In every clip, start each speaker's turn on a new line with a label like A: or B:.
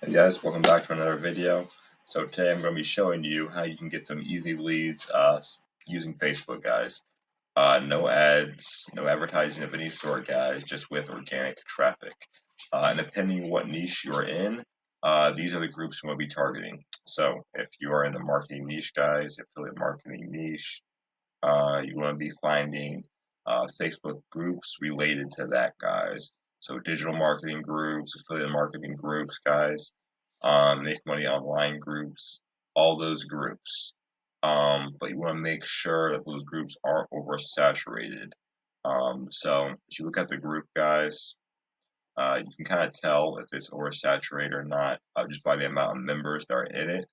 A: Hey guys, welcome back to another video. So today I'm going to be showing you how you can get some easy leads using Facebook, guys. No ads, no advertising of any sort, guys, just with organic traffic. And depending on what niche you're in, these are the groups you want to be targeting. So if you are in the marketing niche, guys, affiliate marketing niche, you want to be finding Facebook groups related to that, guys. So digital marketing groups, affiliate marketing groups, guys, make money online groups, all those groups. But you want to make sure that those groups aren't oversaturated. So if you look at the group, guys, you can kind of tell if it's oversaturated or not just by the amount of members that are in it.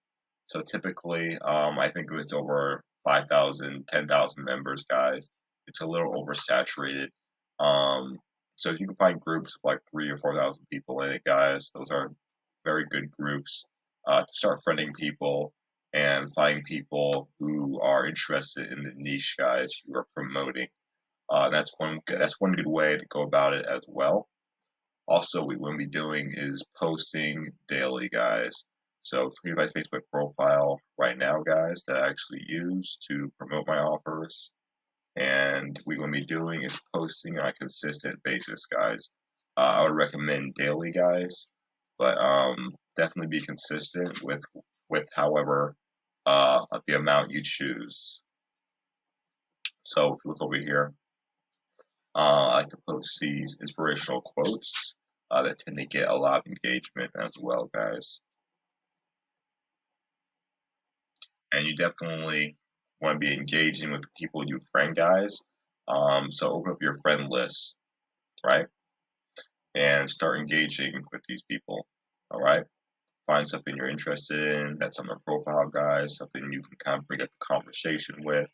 A: So typically, I think if it's over 5,000, 10,000 members, guys, it's a little oversaturated. Um, so if you can find groups of like 3 or 4,000 people in it, guys, those are very good groups to start friending people and finding people who are interested in the niche, guys, you are promoting. That's one good way to go about it as well. Also, what we will be doing is posting daily, guys. So here's my Facebook profile right now, guys, that I actually use to promote my offers. And what we're going to be doing is posting on a consistent basis, guys. I would recommend daily, guys, but definitely be consistent with however the amount you choose. So if you look over here, I like to post these inspirational quotes that tend to get a lot of engagement as well, guys. And you definitely want to be engaging with the people you friend, guys. So open up your friend list, right? And start engaging with these people, all right? Find something you're interested in that's on their profile, guys, something you can kind of bring up a conversation with.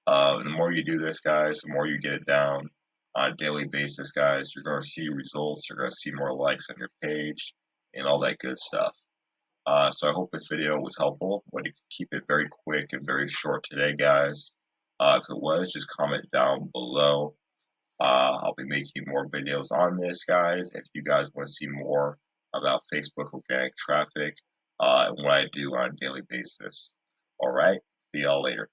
A: The more you do this, guys, the more you get it down on a daily basis, guys, you're going to see results. You're going to see more likes on your page and all that good stuff. So I hope this video was helpful. I want to keep it very quick and very short today, guys. If it was, just comment down below. I'll be making more videos on this, guys. If you guys want to see more about Facebook organic traffic and what I do on a daily basis. All right, see y'all later.